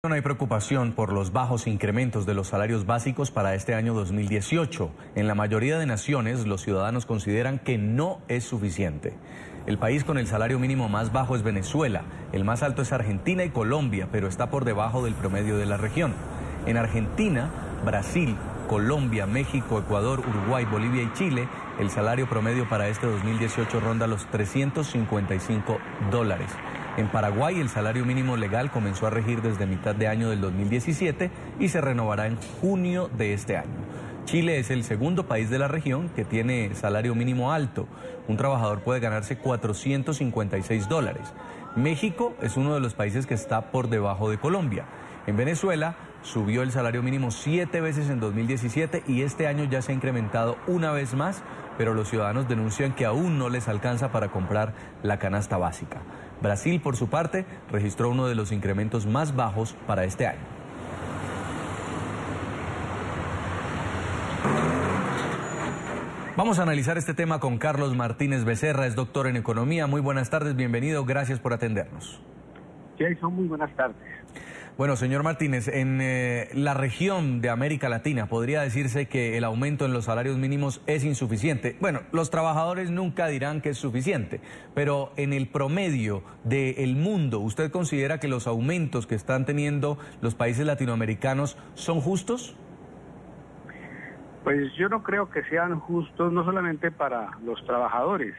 Hay preocupación por los bajos incrementos de los salarios básicos para este año 2018. En la mayoría de naciones, los ciudadanos consideran que no es suficiente. El país con el salario mínimo más bajo es Venezuela, el más alto es Argentina y Colombia, pero está por debajo del promedio de la región. En Argentina, Brasil, Colombia, México, Ecuador, Uruguay, Bolivia y Chile, el salario promedio para este 2018 ronda los $355. En Paraguay, el salario mínimo legal comenzó a regir desde mitad de año del 2017 y se renovará en junio de este año. Chile es el segundo país de la región que tiene salario mínimo alto. Un trabajador puede ganarse $456. México es uno de los países que está por debajo de Colombia. En Venezuela subió el salario mínimo 7 veces en 2017 y este año ya se ha incrementado una vez más, pero los ciudadanos denuncian que aún no les alcanza para comprar la canasta básica. Brasil, por su parte, registró uno de los incrementos más bajos para este año. Vamos a analizar este tema con Carlos Martínez Becerra, es doctor en economía. Muy buenas tardes, bienvenido, gracias por atendernos. Jason, muy buenas tardes. Bueno, señor Martínez, en la región de América Latina podría decirse que el aumento en los salarios mínimos es insuficiente. Bueno, los trabajadores nunca dirán que es suficiente, pero en el promedio del mundo, ¿usted considera que los aumentos que están teniendo los países latinoamericanos son justos? Pues yo no creo que sean justos, no solamente para los trabajadores,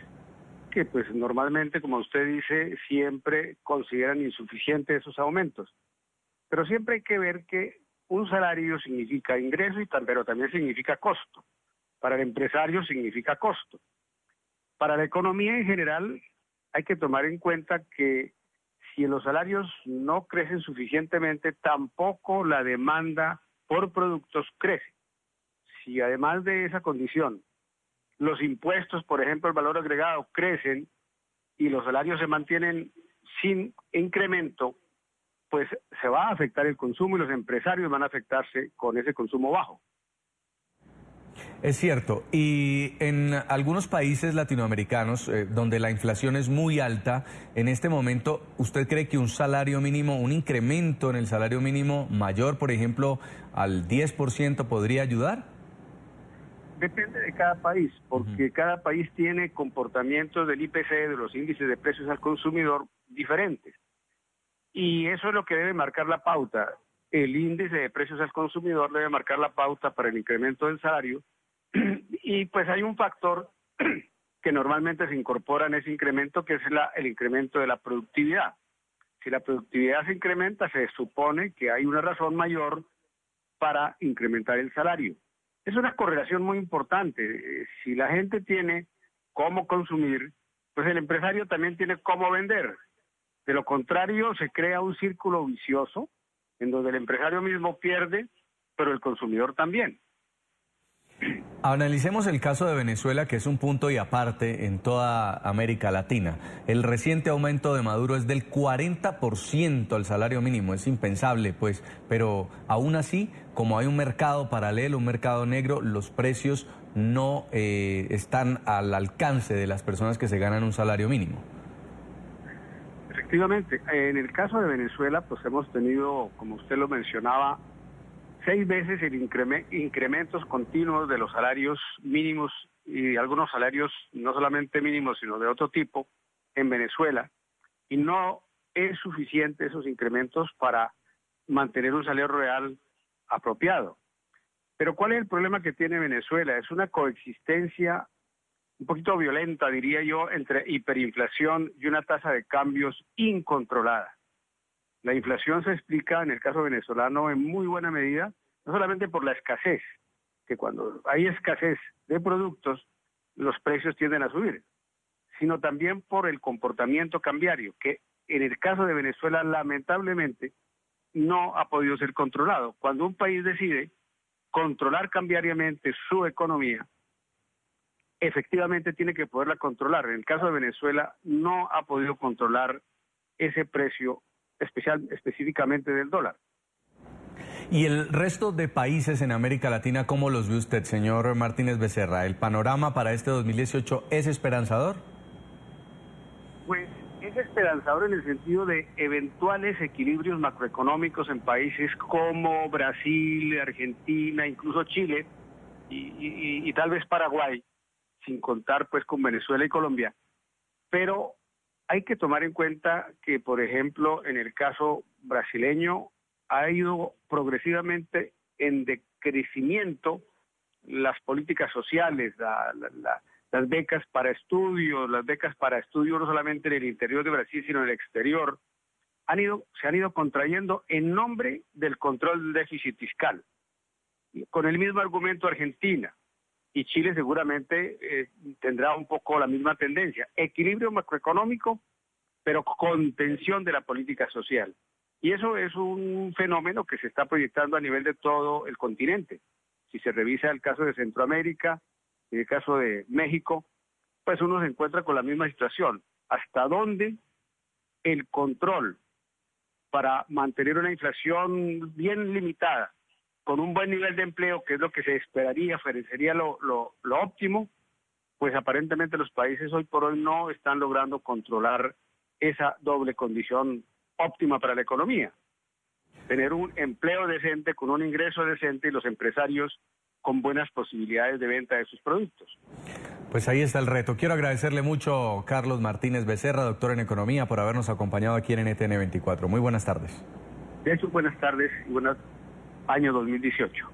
que pues normalmente, como usted dice, siempre consideran insuficientes esos aumentos. Pero siempre hay que ver que un salario significa ingreso, pero también significa costo. Para el empresario significa costo. Para la economía en general hay que tomar en cuenta que si los salarios no crecen suficientemente, tampoco la demanda por productos crece. Si además de esa condición, los impuestos, por ejemplo, el valor agregado, crecen y los salarios se mantienen sin incremento, pues se va a afectar el consumo y los empresarios van a afectarse con ese consumo bajo. Es cierto, y en algunos países latinoamericanos donde la inflación es muy alta, en este momento, ¿usted cree que un salario mínimo, un incremento en el salario mínimo mayor, por ejemplo, al 10% podría ayudar? Depende de cada país, porque cada país tiene comportamientos del IPC, de los índices de precios al consumidor, diferentes. Y eso es lo que debe marcar la pauta. El índice de precios al consumidor debe marcar la pauta para el incremento del salario. Y pues hay un factor que normalmente se incorpora en ese incremento, que es el incremento de la productividad. Si la productividad se incrementa, se supone que hay una razón mayor para incrementar el salario. Es una correlación muy importante. Si la gente tiene cómo consumir, pues el empresario también tiene cómo vender. De lo contrario, se crea un círculo vicioso en donde el empresario mismo pierde, pero el consumidor también. Analicemos el caso de Venezuela, que es un punto y aparte en toda América Latina. El reciente aumento de Maduro es del 40% al salario mínimo. Es impensable, pues, pero aún así, como hay un mercado paralelo, un mercado negro, los precios no están al alcance de las personas que se ganan un salario mínimo. Efectivamente, en el caso de Venezuela, pues hemos tenido, como usted lo mencionaba, 6 veces el incrementos continuos de los salarios mínimos y algunos salarios no solamente mínimos, sino de otro tipo en Venezuela. Y no es suficiente esos incrementos para mantener un salario real apropiado. Pero ¿cuál es el problema que tiene Venezuela? Es una coexistencia un poquito violenta, diría yo, entre hiperinflación y una tasa de cambios incontrolada. La inflación se explica, en el caso venezolano, en muy buena medida, no solamente por la escasez, que cuando hay escasez de productos, los precios tienden a subir, sino también por el comportamiento cambiario, que en el caso de Venezuela, lamentablemente, no ha podido ser controlado. Cuando un país decide controlar cambiariamente su economía, efectivamente tiene que poderla controlar. En el caso de Venezuela, no ha podido controlar ese precio específicamente del dólar. ¿Y el resto de países en América Latina, cómo los ve usted, señor Martínez Becerra? ¿El panorama para este 2018 es esperanzador? Pues es esperanzador en el sentido de eventuales equilibrios macroeconómicos en países como Brasil, Argentina, incluso Chile y tal vez Paraguay, sin contar pues con Venezuela y Colombia. Pero hay que tomar en cuenta que, por ejemplo, en el caso brasileño ha ido progresivamente en decrecimiento las políticas sociales, las becas para estudios, no solamente en el interior de Brasil, sino en el exterior, se han ido contrayendo en nombre del control del déficit fiscal. Con el mismo argumento Argentina y Chile seguramente tendrá un poco la misma tendencia. Equilibrio macroeconómico, pero contención de la política social. Y eso es un fenómeno que se está proyectando a nivel de todo el continente. Si se revisa el caso de Centroamérica, en el caso de México, pues uno se encuentra con la misma situación. ¿Hasta dónde el control para mantener una inflación bien limitada, con un buen nivel de empleo, que es lo que se esperaría, sería lo óptimo? Pues aparentemente los países hoy por hoy no están logrando controlar esa doble condición óptima para la economía. Tener un empleo decente, con un ingreso decente y los empresarios con buenas posibilidades de venta de sus productos. Pues ahí está el reto. Quiero agradecerle mucho, Carlos Martínez Becerra, doctor en Economía, por habernos acompañado aquí en NTN 24. Muy buenas tardes. De hecho, buenas tardes y buen año 2018.